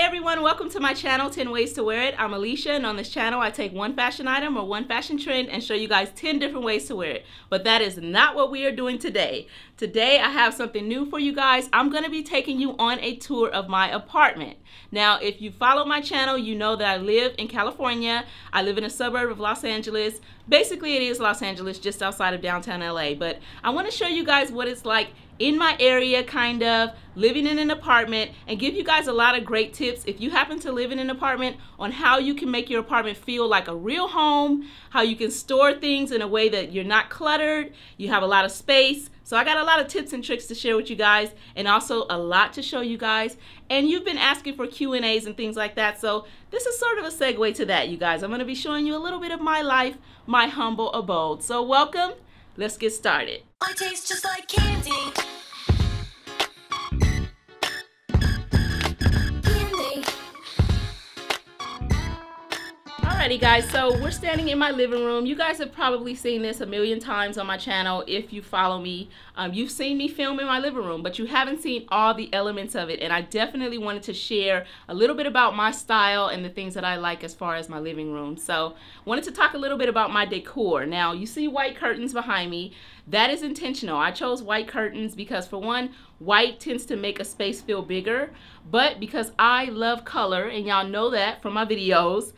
everyone, welcome to my channel, 10 Ways to Wear It. I'm Alicia, and on this channel I take one fashion item or one fashion trend and show you guys 10 different ways to wear it. But that is not what we are doing today. Today I have something new for you guys. I'm going to be taking you on a tour of my apartment. Now, if you follow my channel, you know that I live in California. I live in a suburb of Los Angeles. Basically, it is Los Angeles, just outside of downtown LA. But I want to show you guys what it's like in my area, kind of living in an apartment, and give you guys a lot of great tips if you happen to live in an apartment on how you can make your apartment feel like a real home, how you can store things in a way that you're not cluttered, you have a lot of space. So I got a lot of tips and tricks to share with you guys, and also a lot to show you guys. And you've been asking for Q&As and things like that, so this is sort of a segue to that, you guys. I'm going to be showing you a little bit of my life, my humble abode. So welcome. Let's get started. I taste just like candy. Alrighty guys, so we're standing in my living room. You guys have probably seen this a million times on my channel if you follow me. You've seen me film in my living room, but you haven't seen all the elements of it, and I definitely wanted to share a little bit about my style and the things that I like as far as my living room. So wanted to talk a little bit about my decor. Now you see white curtains behind me. That is intentional. I chose white curtains because, for one, white tends to make a space feel bigger, but because I love color, and y'all know that from my videos,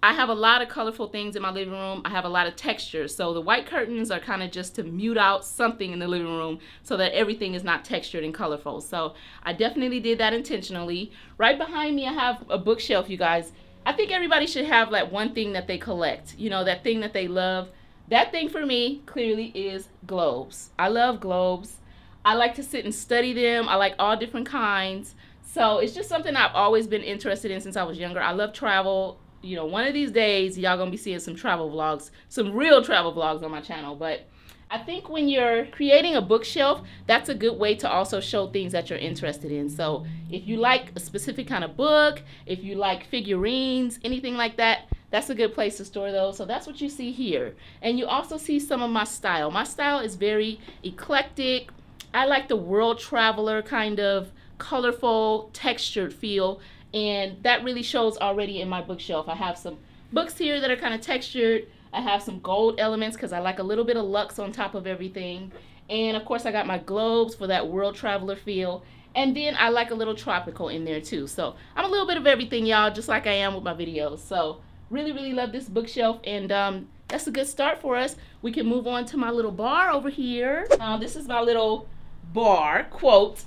I have a lot of colorful things in my living room. I have a lot of textures. So the white curtains are kind of just to mute out something in the living room so that everything is not textured and colorful. So I definitely did that intentionally. Right behind me, I have a bookshelf, you guys. I think everybody should have like one thing that they collect, you know, that thing that they love. That thing for me clearly is globes. I love globes. I like to sit and study them. I like all different kinds. So it's just something I've always been interested in since I was younger. I love travel. You know, one of these days y'all gonna be seeing some travel vlogs, some real travel vlogs on my channel. But I think when you're creating a bookshelf, that's a good way to also show things that you're interested in. So if you like a specific kind of book, if you like figurines, anything like that, that's a good place to store those. So that's what you see here. And you also see some of my style. My style is very eclectic. I like the world traveler kind of colorful, textured feel. And that really shows already in my bookshelf. I have some books here that are kind of textured. I have some gold elements because I like a little bit of luxe on top of everything. And of course I got my globes for that world traveler feel. And then I like a little tropical in there too. So I'm a little bit of everything, y'all, just like I am with my videos. So really, really love this bookshelf, and that's a good start for us. We can move on to my little bar over here. This is my little bar, quote.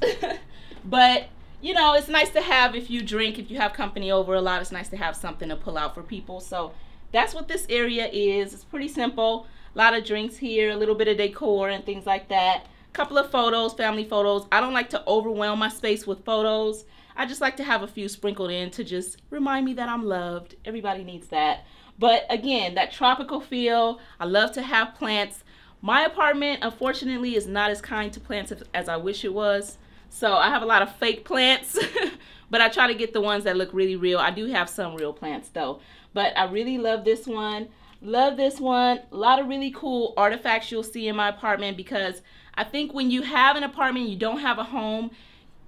But you know, it's nice to have, if you drink, if you have company over a lot, it's nice to have something to pull out for people. So that's what this area is. It's pretty simple. A lot of drinks here, a little bit of decor and things like that. A couple of photos, family photos. I don't like to overwhelm my space with photos. I just like to have a few sprinkled in to just remind me that I'm loved. Everybody needs that. But again, that tropical feel. I love to have plants. My apartment, unfortunately, is not as kind to plants as I wish it was. So I have a lot of fake plants, but I try to get the ones that look really real. I do have some real plants though, but I really love this one. Love this one. A lot of really cool artifacts you'll see in my apartment, because I think when you have an apartment, you don't have a home,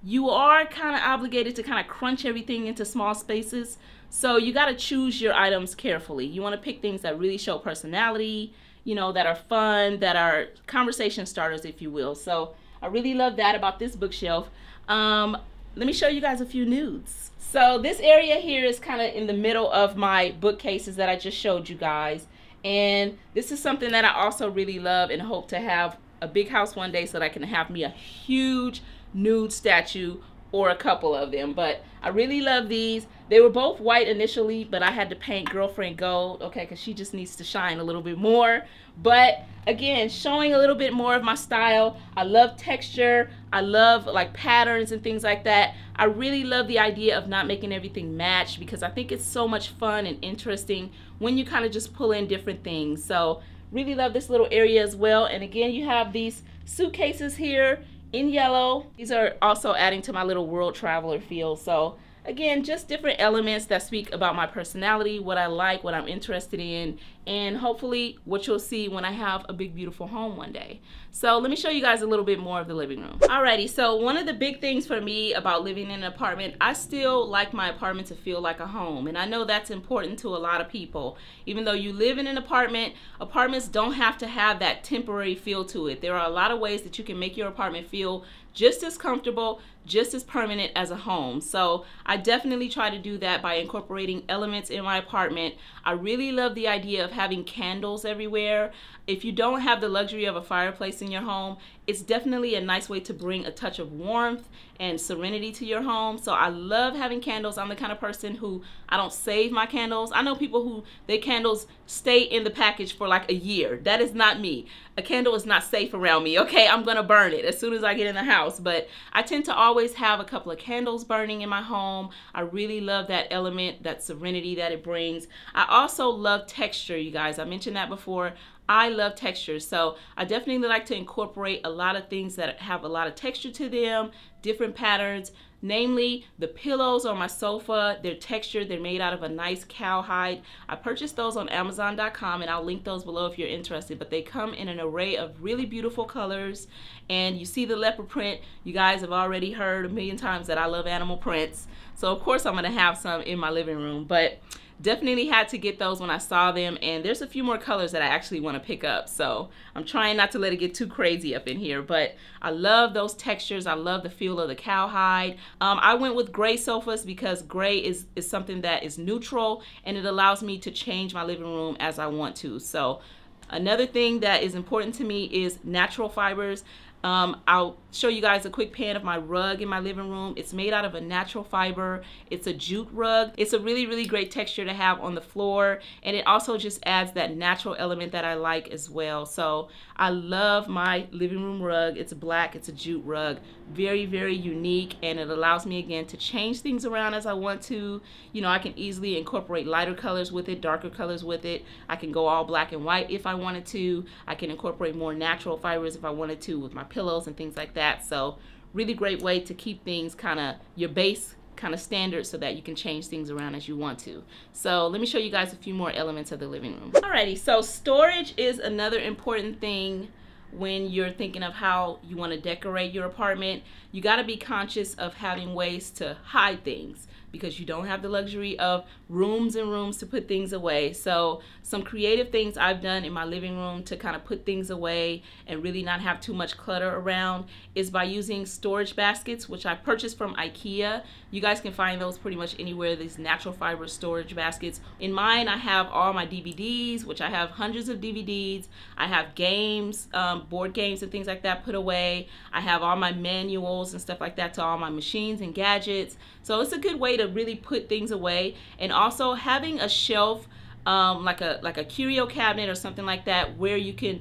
you are kind of obligated to kind of crunch everything into small spaces. So you got to choose your items carefully. You want to pick things that really show personality, you know, that are fun, that are conversation starters, if you will. So I really love that about this bookshelf. Let me show you guys a few nudes. So this area here is kind of in the middle of my bookcases that I just showed you guys. And this is something that I also really love and hope to have a big house one day so that I can have me a huge nude statue or a couple of them. But I really love these. They were both white initially, but I had to paint Girlfriend gold, okay, because she just needs to shine a little bit more. But again, showing a little bit more of my style. I love texture. I love like patterns and things like that. I really love the idea of not making everything match, because I think it's so much fun and interesting when you kind of just pull in different things. So really love this little area as well. And again, you have these suitcases here in yellow. These are also adding to my little world traveler feel. So again, just different elements that speak about my personality, what I like, what I'm interested in, and hopefully what you'll see when I have a big, beautiful home one day. So let me show you guys a little bit more of the living room. Alrighty, so one of the big things for me about living in an apartment, I still like my apartment to feel like a home. And I know that's important to a lot of people. Even though you live in an apartment, apartments don't have to have that temporary feel to it. There are a lot of ways that you can make your apartment feel just as comfortable, just as permanent as a home. So I definitely try to do that by incorporating elements in my apartment. I really love the idea of having candles everywhere. If you don't have the luxury of a fireplace in your home, it's definitely a nice way to bring a touch of warmth and serenity to your home. So I love having candles. I'm the kind of person who, I don't save my candles. I know people who, their candles stay in the package for like a year. That is not me. A candle is not safe around me. Okay, I'm gonna burn it as soon as I get in the house. But I tend to always have a couple of candles burning in my home. I really love that element, that serenity that it brings. I also love texture, you guys. I mentioned that before. I love texture, so I definitely like to incorporate a lot of things that have a lot of texture to them, different patterns, namely the pillows on my sofa. They're textured, they're made out of a nice cowhide. I purchased those on Amazon.com, and I'll link those below if you're interested, but they come in an array of really beautiful colors. And you see the leopard print. You guys have already heard a million times that I love animal prints, so of course I'm going to have some in my living room, but definitely had to get those when I saw them, and there's a few more colors that I actually want to pick up, so I'm trying not to let it get too crazy up in here. But I love those textures. I love the feel of the cowhide. I went with gray sofas because gray is something that is neutral, and it allows me to change my living room as I want to. So another thing that is important to me is natural fibers. I'll show you guys a quick pan of my rug in my living room. It's made out of a natural fiber. It's a jute rug. It's a really, really great texture to have on the floor, and it also just adds that natural element that I like as well. So I love my living room rug. It's black. It's a jute rug. Very, very unique, and it allows me again to change things around as I want to. You know, I can easily incorporate lighter colors with it, darker colors with it. I can go all black and white if I wanted to. I can incorporate more natural fibers if I wanted to with my pillows and things like that. So really great way to keep things kind of your base kind of standard so that you can change things around as you want to. So let me show you guys a few more elements of the living room. Alrighty, so storage is another important thing when you're thinking of how you want to decorate your apartment. You got to be conscious of having ways to hide things because you don't have the luxury of rooms and rooms to put things away. So some creative things I've done in my living room to kind of put things away and really not have too much clutter around is by using storage baskets, which I purchased from IKEA. You guys can find those pretty much anywhere, these natural fiber storage baskets. In mine, I have all my DVDs, which I have hundreds of DVDs. I have games, board games and things like that put away. I have all my manuals and stuff like that to all my machines and gadgets. So it's a good way to really put things away. And also having a shelf, like a curio cabinet or something like that, where you can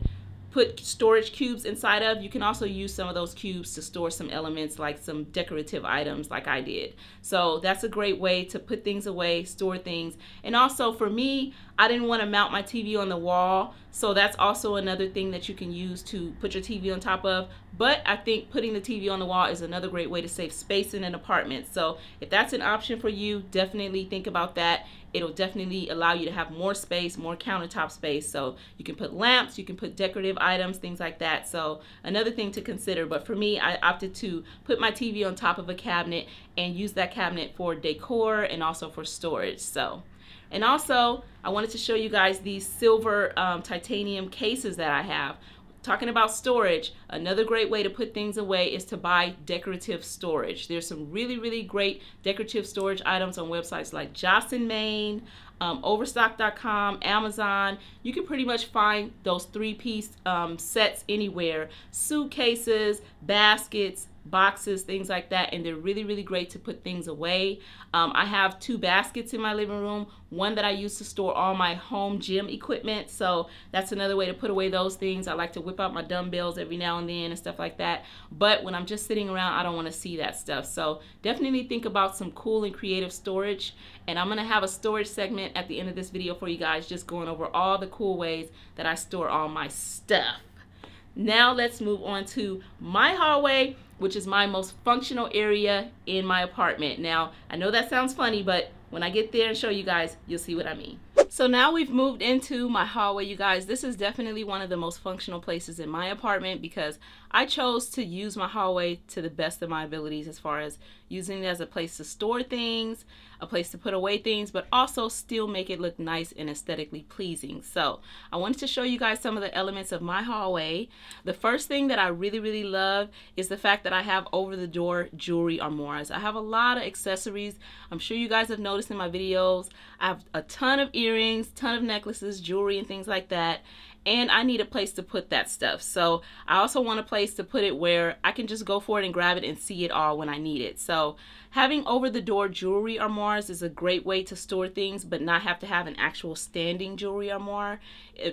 put storage cubes inside of. You can also use some of those cubes to store some elements like some decorative items like I did. So that's a great way to put things away, store things. And also for me, I didn't want to mount my TV on the wall, so that's also another thing that you can use to put your TV on top of. But I think putting the TV on the wall is another great way to save space in an apartment. So if that's an option for you, definitely think about that. It'll definitely allow you to have more space, more countertop space. So you can put lamps, you can put decorative items, things like that. So another thing to consider. But for me, I opted to put my TV on top of a cabinet and use that cabinet for decor and also for storage. So, and also I wanted to show you guys these silver titanium cases that I have. Talking about storage, another great way to put things away is to buy decorative storage. There's some really, really great decorative storage items on websites like Joss & Main, Overstock.com, Amazon. You can pretty much find those three-piece sets anywhere. Suitcases, baskets, boxes, things like that, and they're really, really great to put things away. I have 2 baskets in my living room, one that I use to store all my home gym equipment, so that's another way to put away those things. I like to whip out my dumbbells every now and then and stuff like that, but when I'm just sitting around, I don't want to see that stuff. So definitely think about some cool and creative storage, and I'm going to have a storage segment at the end of this video for you guys, just going over all the cool ways that I store all my stuff. Now let's move on to my hallway, which is my most functional area in my apartment. Now, I know that sounds funny, but when I get there and show you guys, you'll see what I mean. So now we've moved into my hallway, you guys. This is definitely one of the most functional places in my apartment because I chose to use my hallway to the best of my abilities as far as using it as a place to store things, a place to put away things, but also still make it look nice and aesthetically pleasing. So I wanted to show you guys some of the elements of my hallway. The first thing that I really love is the fact that I have over-the-door jewelry armoires. I have a lot of accessories. I'm sure you guys have noticed in my videos. I have a ton of earrings, ton of necklaces, jewelry, and things like that. And I need a place to put that stuff. So I also want a place to put it where I can just go for it and grab it and see it all when I need it. So having over-the-door jewelry armoires is a great way to store things but not have to have an actual standing jewelry armoire.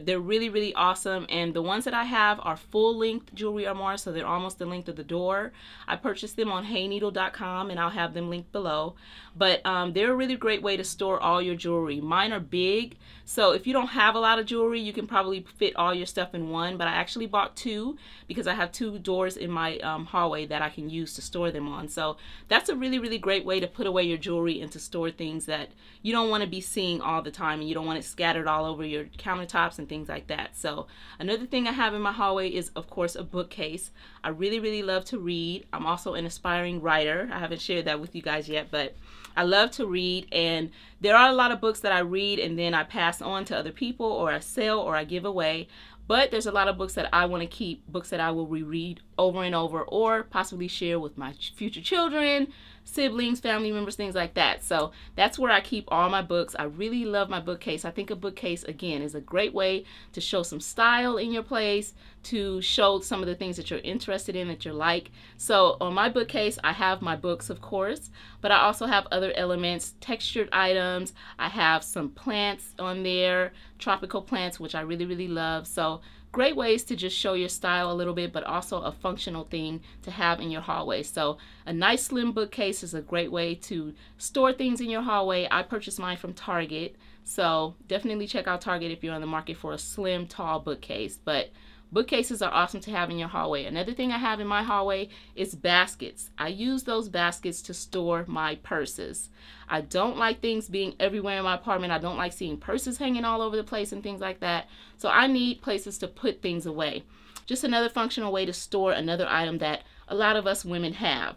They're really awesome, and the ones that I have are full-length jewelry armoires, so they're almost the length of the door. I purchased them on hayneedle.com, and I'll have them linked below. But they're a really great way to store all your jewelry. Mine are big, so if you don't have a lot of jewelry, you can probably fit all your stuff in one, but I actually bought two because I have two doors in my hallway that I can use to store them on. So that's a really great way to put away your jewelry and to store things that you don't want to be seeing all the time, and you don't want it scattered all over your countertops and things like that. So another thing I have in my hallway is, of course, a bookcase. I really love to read. I'm also an aspiring writer. I haven't shared that with you guys yet, but I love to read, and there are a lot of books that I read and then I pass on to other people, or I sell, or I give away. But there's a lot of books that I want to keep, books that I will reread over and over, or possibly share with my future children, siblings, family members, things like that. So that's where I keep all my books. I really love my bookcase. I think a bookcase, again, is a great way to show some style in your place, to show some of the things that you're interested in, that you like. So on my bookcase, I have my books, of course, but I also have other elements, textured items. I have some plants on there, tropical plants, which I really love. So great ways to just show your style a little bit, but also a functional thing to have in your hallway. So a nice slim bookcase is a great way to store things in your hallway. I purchased mine from Target, so definitely check out Target if you're on the market for a slim, tall bookcase. But bookcases are awesome to have in your hallway. Another thing I have in my hallway is baskets. I use those baskets to store my purses. I don't like things being everywhere in my apartment. I don't like seeing purses hanging all over the place and things like that. So I need places to put things away. Just another functional way to store another item that a lot of us women have.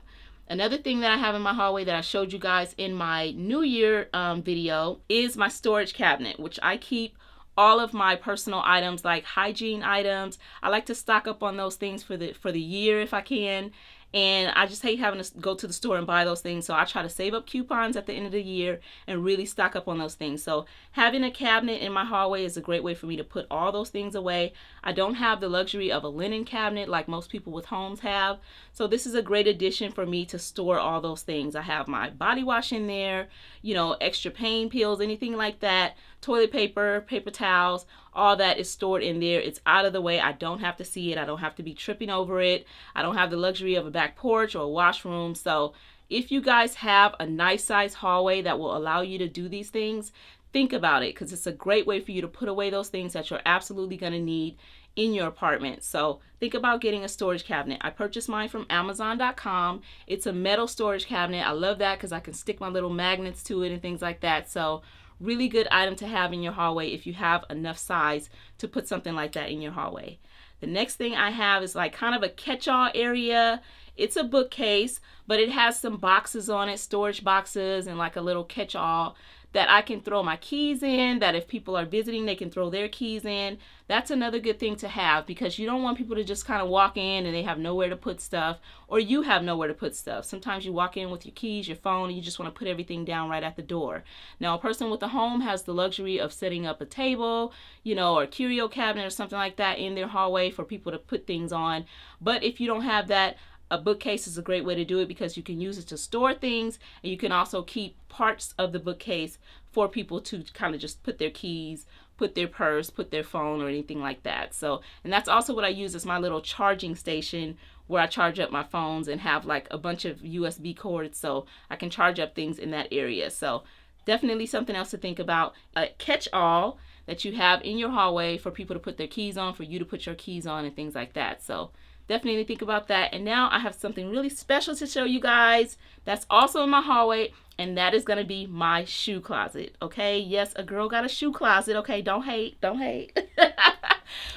Another thing that I have in my hallway that I showed you guys in my New Year video is my storage cabinet, which I keep all of my personal items, like hygiene items. I like to stock up on those things for the year if I can. And I just hate having to go to the store and buy those things. So I try to save up coupons at the end of the year and really stock up on those things. So having a cabinet in my hallway is a great way for me to put all those things away. I don't have the luxury of a linen cabinet like most people with homes have. So this is a great addition for me to store all those things. I have my body wash in there, you know, extra pain pills, anything like that, toilet paper, paper towels, all that is stored in there. It's out of the way. I don't have to see it. I don't have to be tripping over it. I don't have the luxury of a back porch or a washroom. So if you guys have a nice size hallway that will allow you to do these things, think about it, because it's a great way for you to put away those things that you're absolutely going to need in your apartment. So think about getting a storage cabinet. I purchased mine from Amazon.com. It's a metal storage cabinet. I love that because I can stick my little magnets to it and things like that. So really good item to have in your hallway if you have enough size to put something like that in your hallway. The next thing I have is like kind of a catch-all area. It's a bookcase, but it has some boxes on it, storage boxes, and like a little catch-all that I can throw my keys in, that if people are visiting, they can throw their keys in. That's another good thing to have, because you don't want people to just kind of walk in and they have nowhere to put stuff, or you have nowhere to put stuff. Sometimes you walk in with your keys, your phone, and you just want to put everything down right at the door. Now, a person with a home has the luxury of setting up a table, you know, or a curio cabinet or something like that in their hallway for people to put things on. But if you don't have that, a bookcase is a great way to do it, because you can use it to store things, and you can also keep parts of the bookcase for people to kind of just put their keys, put their purse, put their phone, or anything like that. So, and that's also what I use as my little charging station, where I charge up my phones and have like a bunch of USB cords so I can charge up things in that area. So definitely something else to think about. A catch-all that you have in your hallway for people to put their keys on, for you to put your keys on, and things like that. So definitely think about that. And now I have something really special to show you guys that's also in my hallway, and that is going to be my shoe closet. Okay, yes, a girl got a shoe closet. Okay, don't hate, don't hate.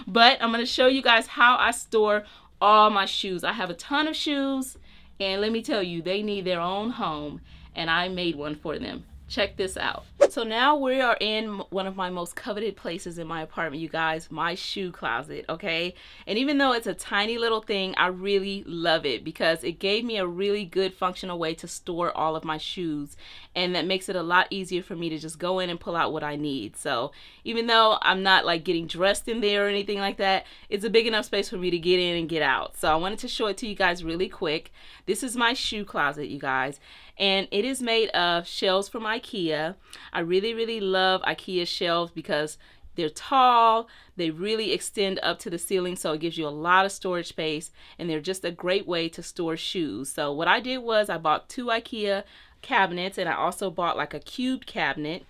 But I'm going to show you guys how I store all my shoes. I have a ton of shoes, and let me tell you, they need their own home, and I made one for them. Check this out. So now we are in one of my most coveted places in my apartment, you guys, my shoe closet, okay? And even though it's a tiny little thing, I really love it because it gave me a really good functional way to store all of my shoes, and that makes it a lot easier for me to just go in and pull out what I need. So even though I'm not like getting dressed in there or anything like that, it's a big enough space for me to get in and get out. So I wanted to show it to you guys really quick. This is my shoe closet, you guys, and it is made of shelves from IKEA. I really love IKEA shelves because they're tall, they really extend up to the ceiling, so it gives you a lot of storage space, and they're just a great way to store shoes. So what I did was I bought 2 IKEA cabinets, and I also bought like a cubed cabinet,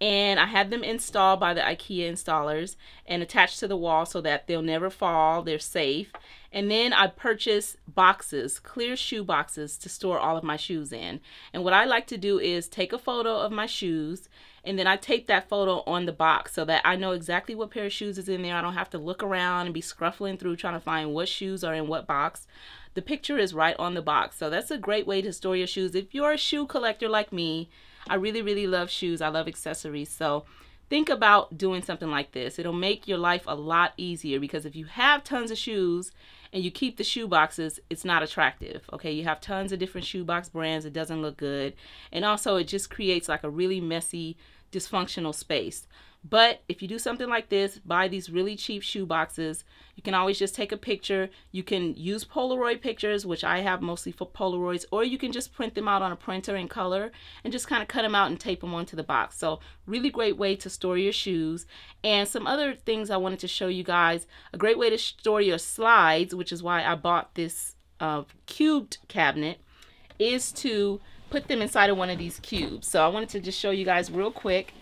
and I had them installed by the IKEA installers and attached to the wall so that they'll never fall, they're safe. And then I purchased boxes, clear shoe boxes, to store all of my shoes in. And what I like to do is take a photo of my shoes, and then I tape that photo on the box so that I know exactly what pair of shoes is in there. I don't have to look around and be scruffling through trying to find what shoes are in what box. The picture is right on the box. So that's a great way to store your shoes. If you're a shoe collector like me, I really love shoes. I love accessories. So think about doing something like this. It'll make your life a lot easier, because if you have tons of shoes and you keep the shoe boxes, it's not attractive. Okay, you have tons of different shoe box brands. It doesn't look good. And also it just creates like a really messy, dysfunctional space. But if you do something like this, buy these really cheap shoe boxes, you can always just take a picture. You can use Polaroid pictures, which I have mostly for Polaroids, or you can just print them out on a printer in color and just kind of cut them out and tape them onto the box. So really great way to store your shoes. And some other things I wanted to show you guys, a great way to store your slides, which is why I bought this cubed cabinet, is to put them inside of one of these cubes. So I wanted to just show you guys real quick.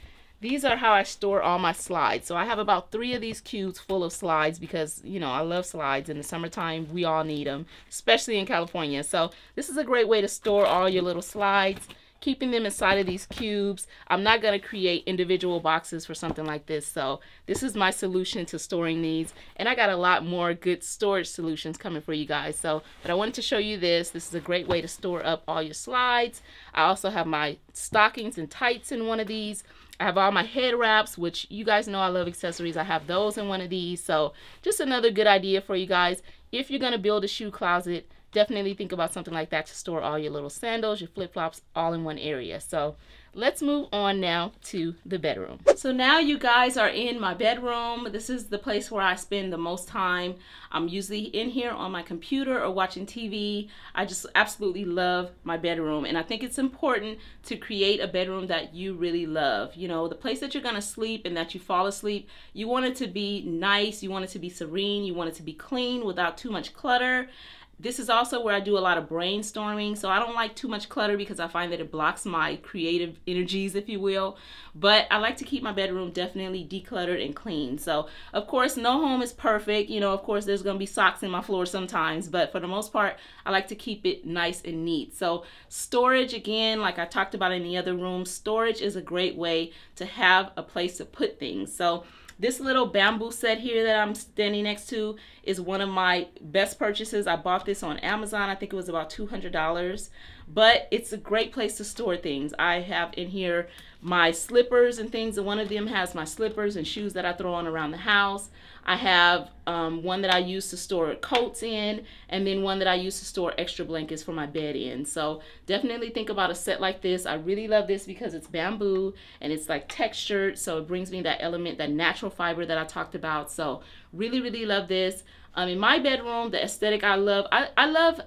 These are how I store all my slides. So I have about 3 of these cubes full of slides because, you know, I love slides. In the summertime, we all need them, especially in California. So this is a great way to store all your little slides, keeping them inside of these cubes. I'm not going to create individual boxes for something like this. So this is my solution to storing these. And I got a lot more good storage solutions coming for you guys. So, but I wanted to show you this. This is a great way to store up all your slides. I also have my stockings and tights in one of these. I have all my head wraps, which you guys know I love accessories. I have those in one of these. So just another good idea for you guys. If you're going to build a shoe closet, definitely think about something like that to store all your little sandals, your flip-flops, all in one area. So let's move on now to the bedroom. So now you guys are in my bedroom. This is the place where I spend the most time. I'm usually in here on my computer or watching TV. I just absolutely love my bedroom, and I think it's important to create a bedroom that you really love. You know, the place that you're gonna sleep and that you fall asleep, you want it to be nice, you want it to be serene, you want it to be clean without too much clutter. This is also where I do a lot of brainstorming, so I don't like too much clutter because I find that it blocks my creative energies, if you will. But I like to keep my bedroom definitely decluttered and clean. So, of course, no home is perfect. You know, of course, there's going to be socks in my floor sometimes, but for the most part, I like to keep it nice and neat. So, storage, again, like I talked about in the other room, storage is a great way to have a place to put things. So, this little bamboo set here that I'm standing next to is one of my best purchases. I bought this on Amazon. I think it was about $200, but it's a great place to store things. I have in here my slippers and things, and one of them has my slippers and shoes that I throw on around the house. I have one that I use to store coats in, and then one that I use to store extra blankets for my bed in. So definitely think about a set like this. I really love this because it's bamboo and it's like textured, so it brings me that element, that natural fiber that I talked about. So really love this. In my bedroom, the aesthetic I love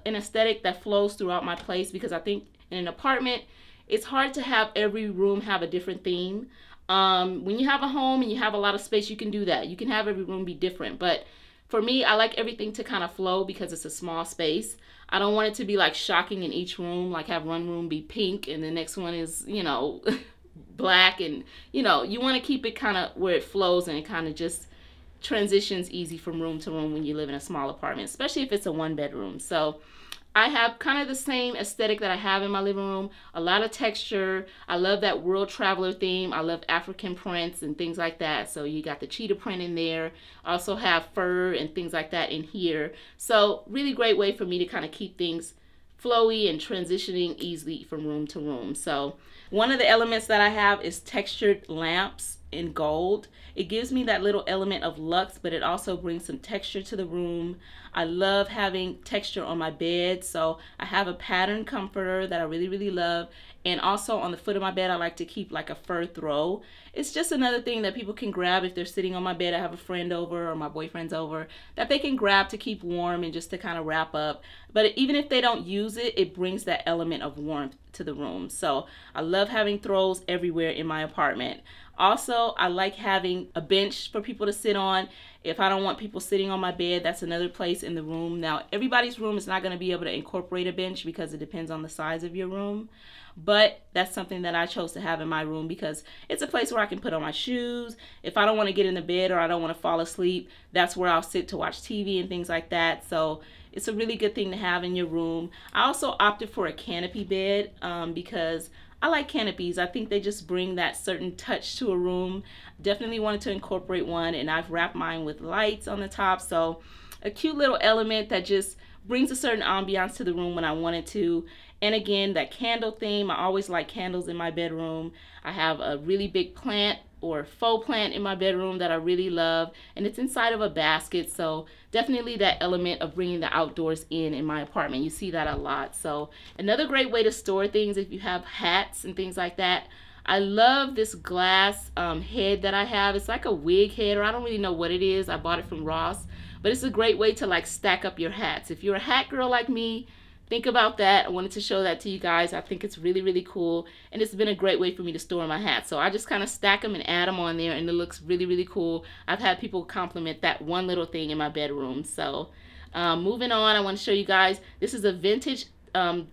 an aesthetic that flows throughout my place, because I think in an apartment, it's hard to have every room have a different theme. When you have a home and you have a lot of space, you can do that. You can have every room be different. But for me, I like everything to kind of flow because it's a small space. I don't want it to be like shocking in each room, like have one room be pink and the next one is, you know, black. And, you know, you want to keep it kind of where it flows and it kind of just transitions easy from room to room when you live in a small apartment, especially if it's a 1-bedroom. So I have kind of the same aesthetic that I have in my living room. A lot of texture. I love that world traveler theme. I love African prints and things like that. So you got the cheetah print in there. I also have fur and things like that in here. So really great way for me to kind of keep things flowy and transitioning easily from room to room. So one of the elements that I have is textured lamps in gold. It gives me that little element of luxe, but it also brings some texture to the room. I love having texture on my bed, so I have a pattern comforter that I really love. And also on the foot of my bed, I like to keep like a fur throw. It's just another thing that people can grab if they're sitting on my bed. I have a friend over or my boyfriend's over that they can grab to keep warm and just to kind of wrap up. But even if they don't use it, it brings that element of warmth to the room. So I love having throws everywhere in my apartment. Also, I like having a bench for people to sit on. If I don't want people sitting on my bed, that's another place in the room. Now, everybody's room is not going to be able to incorporate a bench because it depends on the size of your room. But that's something that I chose to have in my room because it's a place where I can put on my shoes. If I don't want to get in the bed or I don't want to fall asleep, that's where I'll sit to watch TV and things like that. So it's a really good thing to have in your room. I also opted for a canopy bed because I like canopies. I think they just bring that certain touch to a room. Definitely wanted to incorporate one, and I've wrapped mine with lights on the top. So a cute little element that just brings a certain ambiance to the room when I wanted to. And again, that candle theme. I always like candles in my bedroom. I have a really big plant or faux plant in my bedroom that I really love, and it's inside of a basket. So definitely that element of bringing the outdoors in my apartment. You see that a lot. So another great way to store things if you have hats and things like that. I love this glass head that I have. It's like a wig head, or I don't really know what it is. I bought it from Ross, but it's a great way to like stack up your hats. If you're a hat girl like me, think about that. I wanted to show that to you guys. I think it's really cool, and it's been a great way for me to store my hats. So I just kind of stack them and add them on there, and it looks really cool. I've had people compliment that one little thing in my bedroom. So moving on, I want to show you guys, this is a vintage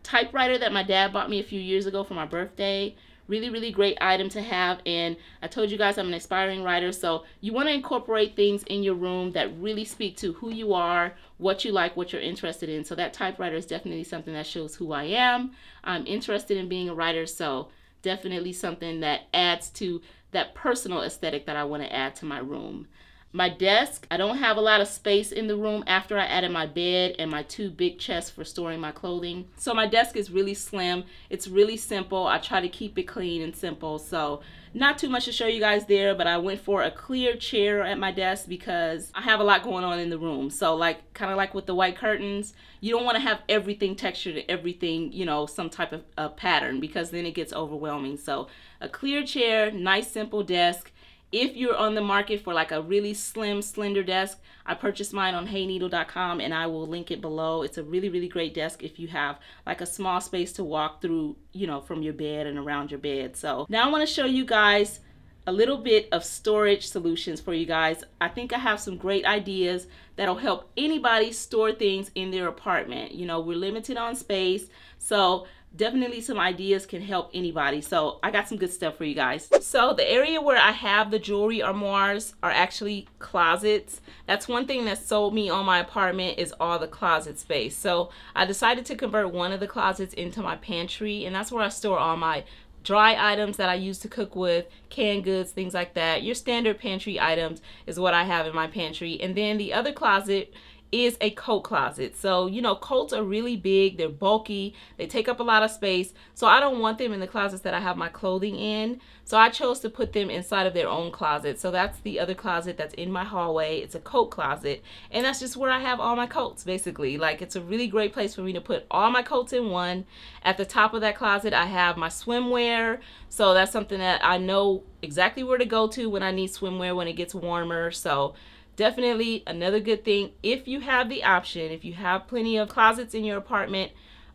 typewriter that my dad bought me a few years ago for my birthday. Really great item to have. And I told you guys I'm an aspiring writer, so you want to incorporate things in your room that really speak to who you are, what you like, what you're interested in. So that typewriter is definitely something that shows who I am. I'm interested in being a writer, so definitely something that adds to that personal aesthetic that I want to add to my room. My desk, I don't have a lot of space in the room after I added my bed and my 2 big chests for storing my clothing. So my desk is really slim. It's really simple. I try to keep it clean and simple. So not too much to show you guys there, but I went for a clear chair at my desk because I have a lot going on in the room. So like kind of like with the white curtains, you don't want to have everything textured and everything, you know, some type of pattern, because then it gets overwhelming. So a clear chair, nice simple desk. If you're on the market for like a really slim, slender desk, I purchased mine on heyneedle.com, and I will link it below. It's a really great desk if you have like a small space to walk through, you know, from your bed and around your bed. So now I want to show you guys a little bit of storage solutions for you guys. I think I have some great ideas that'll help anybody store things in their apartment. You know, we're limited on space, so definitely some ideas can help anybody. So I got some good stuff for you guys. So the area where I have the jewelry armoires are actually closets. That's one thing that sold me on my apartment, is all the closet space. So I decided to convert one of the closets into my pantry, and that's where I store all my dry items that I use to cook with, canned goods, things like that. Your standard pantry items is what I have in my pantry. And then the other closet is a coat closet. So, you know, coats are really big, they're bulky, they take up a lot of space. So I don't want them in the closets that I have my clothing in. So I chose to put them inside of their own closet. So that's the other closet that's in my hallway. It's a coat closet, and that's just where I have all my coats, basically. Like, it's a really great place for me to put all my coats in one. At the top of that closet, I have my swimwear. So that's something that I know exactly where to go to when I need swimwear when it gets warmer. So definitely another good thing, if you have the option, if you have plenty of closets in your apartment,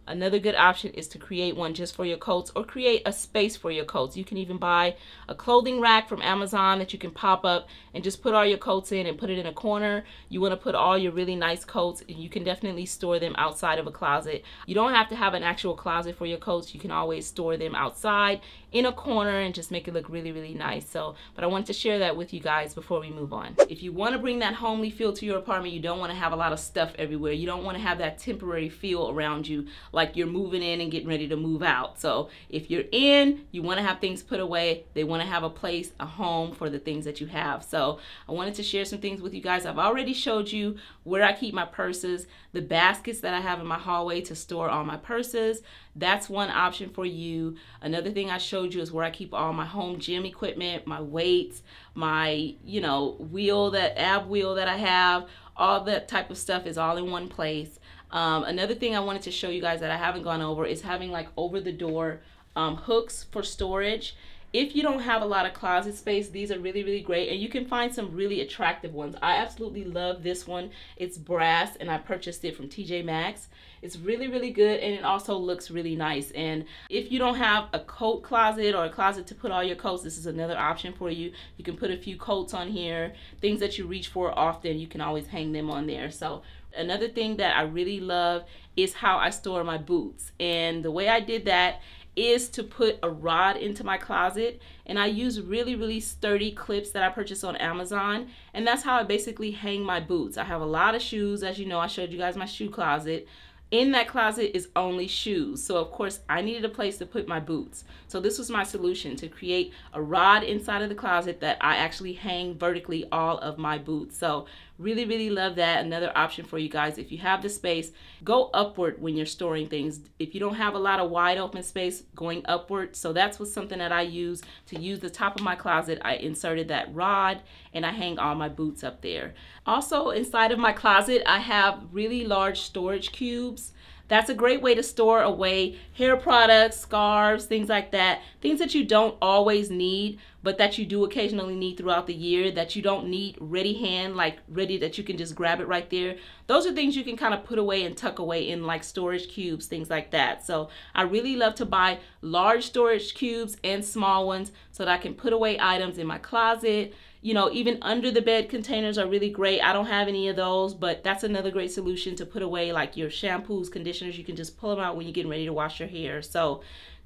Another good option is to create one just for your coats or create a space for your coats. You can even buy a clothing rack from Amazon that you can pop up and just put all your coats in and put it in a corner. You want to put all your really nice coats, and you can definitely store them outside of a closet. You don't have to have an actual closet for your coats. You can always store them outside in a corner and just make it look really, really nice. So, but I wanted to share that with you guys before we move on. If you want to bring that homely feel to your apartment, you don't want to have a lot of stuff everywhere. You don't want to have that temporary feel around you like you're moving in and getting ready to move out. So if you're in, you want to have things put away. They want to have a place, a home for the things that you have. So I wanted to share some things with you guys. I've already showed you where I keep my purses, the baskets that I have in my hallway to store all my purses. That's one option for you. Another thing I showed you is where I keep all my home gym equipment, my weights, my, wheel, that ab wheel that I have. All that type of stuff is all in one place. Another thing I wanted to show you guys that I haven't gone over is having like over the door hooks for storage. If you don't have a lot of closet space, these are really, really great, and you can find some really attractive ones. I absolutely love this one. It's brass, and I purchased it from TJ Maxx. It's really, really good, and it also looks really nice. And if you don't have a coat closet or a closet to put all your coats, this is another option for you. You can put a few coats on here, things that you reach for often, you can always hang them on there. So another thing that I really love is how I store my boots. And the way I did that is to put a rod into my closet, and I use really, really sturdy clips that I purchased on Amazon, and that's how I basically hang my boots. I have a lot of shoes. As you know, I showed you guys my shoe closet. In that closet is only shoes, so of course I needed a place to put my boots. So this was my solution, to create a rod inside of the closet that I actually hang vertically all of my boots. So really, really love that. Another option for you guys, if you have the space, go upward when you're storing things. If you don't have a lot of wide open space, going upward. So that's what's something that I use to use the top of my closet. I inserted that rod and I hang all my boots up there. Also inside of my closet, I have really large storage cubes. That's a great way to store away hair products, scarves, things like that. Things that you don't always need, but that you do occasionally need throughout the year, that you don't need ready hand, like ready that you can just grab it right there. Those are things you can kind of put away and tuck away in like storage cubes, things like that. So I really love to buy large storage cubes and small ones so that I can put away items in my closet. Even under the bed containers are really great. I don't have any of those, but that's another great solution to put away like your shampoos, conditioners. You can just pull them out when you're getting ready to wash your hair. So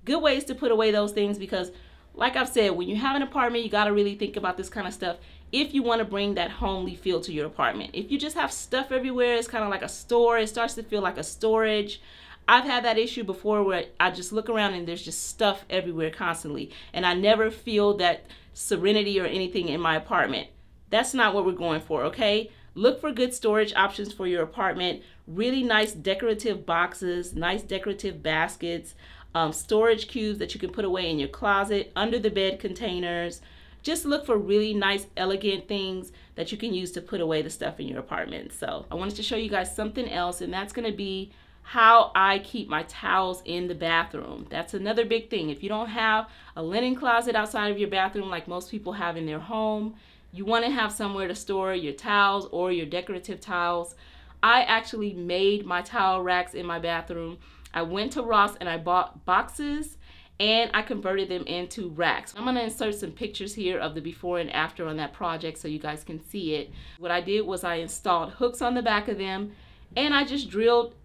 good ways to put away those things, because like I've said, when you have an apartment, you got to really think about this kind of stuff if you want to bring that homely feel to your apartment. If you just have stuff everywhere, it's kind of like a store. It starts to feel like a storage. I've had that issue before where I just look around and there's just stuff everywhere constantly, and I never feel that serenity or anything in my apartment. That's not what we're going for, okay? Look for good storage options for your apartment. Really nice decorative boxes, nice decorative baskets, storage cubes that you can put away in your closet, under the bed containers. Just look for really nice, elegant things that you can use to put away the stuff in your apartment. So I wanted to show you guys something else, and that's going to be how I keep my towels in the bathroom. That's another big thing. If you don't have a linen closet outside of your bathroom like most people have in their home, you want to have somewhere to store your towels or your decorative towels. I actually made my towel racks in my bathroom. I went to Ross and I bought boxes and I converted them into racks. I'm going to insert some pictures here of the before and after on that project so you guys can see it. What I did was I installed hooks on the back of them, and I just drilled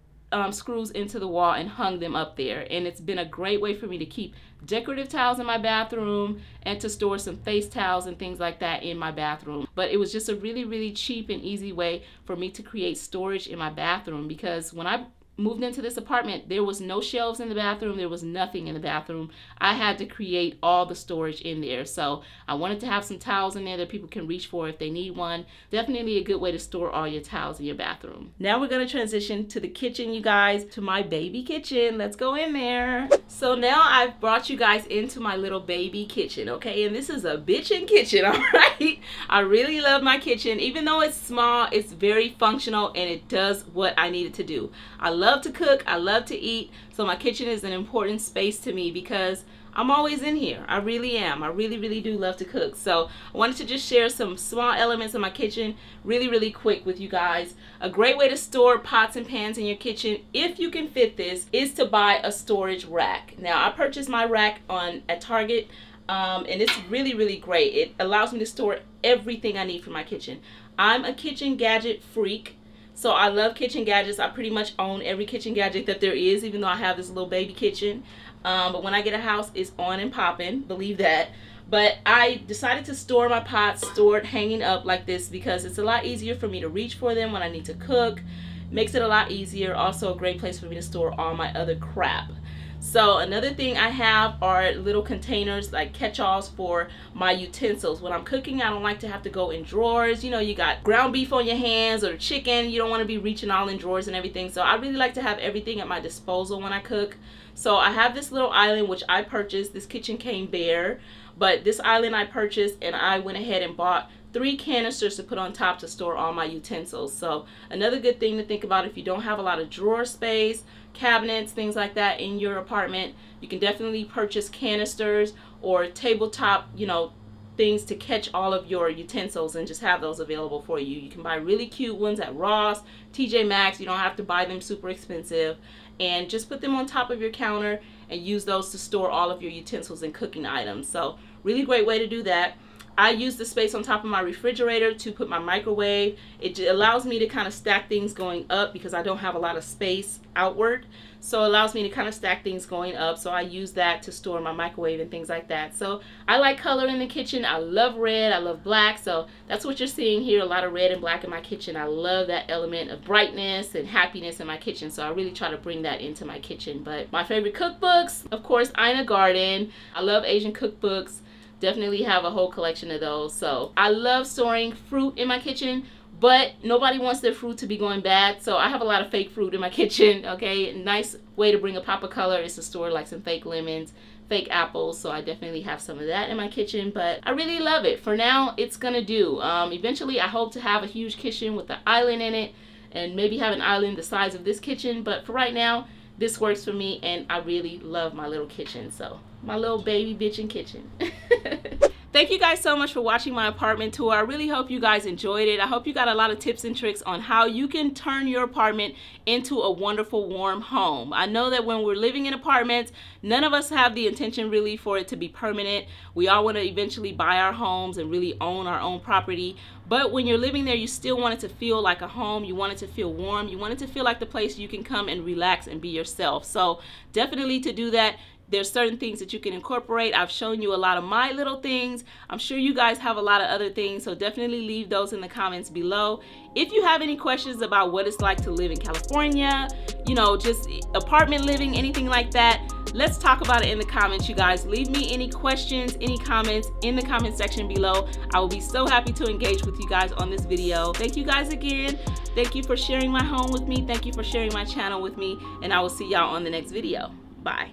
screws into the wall and hung them up there. And it's been a great way for me to keep decorative towels in my bathroom and to store some face towels and things like that in my bathroom. But it was just a really, really cheap and easy way for me to create storage in my bathroom, because when I moved into this apartment, there was no shelves in the bathroom. There was nothing in the bathroom. I had to create all the storage in there. So I wanted to have some towels in there that people can reach for if they need one. Definitely a good way to store all your towels in your bathroom. Now we're going to transition to the kitchen, you guys, to my baby kitchen. Let's go in there. So now I've brought you guys into my little baby kitchen, okay? And this is a bitchin' kitchen, all right? I really love my kitchen. Even though it's small, it's very functional and it does what I need it to do. I love love to cook, I love to eat, so my kitchen is an important space to me because I'm always in here. I really am. I really do love to cook. So I wanted to just share some small elements of my kitchen really quick with you guys. A great way to store pots and pans in your kitchen, if you can fit this, is to buy a storage rack. Now, I purchased my rack at Target, and it's really great. It allows me to store everything I need for my kitchen. I'm a kitchen gadget freak, so I love kitchen gadgets. I pretty much own every kitchen gadget that there is, even though I have this little baby kitchen. But when I get a house, it's on and popping, believe that. But I decided to store my pots stored hanging up like this because it's a lot easier for me to reach for them when I need to cook. Makes it a lot easier. Also a great place for me to store all my other crap. So another thing I have are little containers, like catch-alls for my utensils. When I'm cooking, I don't like to have to go in drawers. You know, you got ground beef on your hands or chicken. You don't want to be reaching all in drawers and everything. So I really like to have everything at my disposal when I cook. So I have this little island which I purchased. This kitchen came bare, but this island I purchased, and I went ahead and bought 3 canisters to put on top to store all my utensils. So another good thing to think about if you don't have a lot of drawer space, cabinets, things like that in your apartment, you can definitely purchase canisters or tabletop, you know, things to catch all of your utensils and just have those available for you. You can buy really cute ones at Ross, TJ Maxx. You don't have to buy them super expensive, and just put them on top of your counter and use those to store all of your utensils and cooking items. So really great way to do that. I use the space on top of my refrigerator to put my microwave. It allows me to kind of stack things going up because I don't have a lot of space outward. So it allows me to kind of stack things going up. So I use that to store my microwave and things like that. So I like color in the kitchen. I love red. I love black. So that's what you're seeing here. A lot of red and black in my kitchen. I love that element of brightness and happiness in my kitchen. So I really try to bring that into my kitchen. But my favorite cookbooks, of course, Ina Garden. I love Asian cookbooks. Definitely have a whole collection of those. So I love storing fruit in my kitchen, but nobody wants their fruit to be going bad. So I have a lot of fake fruit in my kitchen. Okay, a nice way to bring a pop of color is to store like some fake lemons, fake apples. So I definitely have some of that in my kitchen, but I really love it. For now, it's gonna do. Eventually I hope to have a huge kitchen with an island in it, and maybe have an island the size of this kitchen. But for right now, this works for me, and I really love my little kitchen. So my little baby bitchin' kitchen. Thank you guys so much for watching my apartment tour. I really hope you guys enjoyed it. I hope you got a lot of tips and tricks on how you can turn your apartment into a wonderful, warm home. I know that when we're living in apartments, none of us have the intention really for it to be permanent. We all want to eventually buy our homes and really own our own property. But when you're living there, you still want it to feel like a home. You want it to feel warm. You want it to feel like the place you can come and relax and be yourself. So definitely to do that, there's certain things that you can incorporate. I've shown you a lot of my little things. I'm sure you guys have a lot of other things, so definitely leave those in the comments below. If you have any questions about what it's like to live in California, you know, just apartment living, anything like that, let's talk about it in the comments, you guys. Leave me any questions, any comments in the comment section below. I will be so happy to engage with you guys on this video. Thank you guys again. Thank you for sharing my home with me. Thank you for sharing my channel with me, and I will see y'all on the next video. Bye.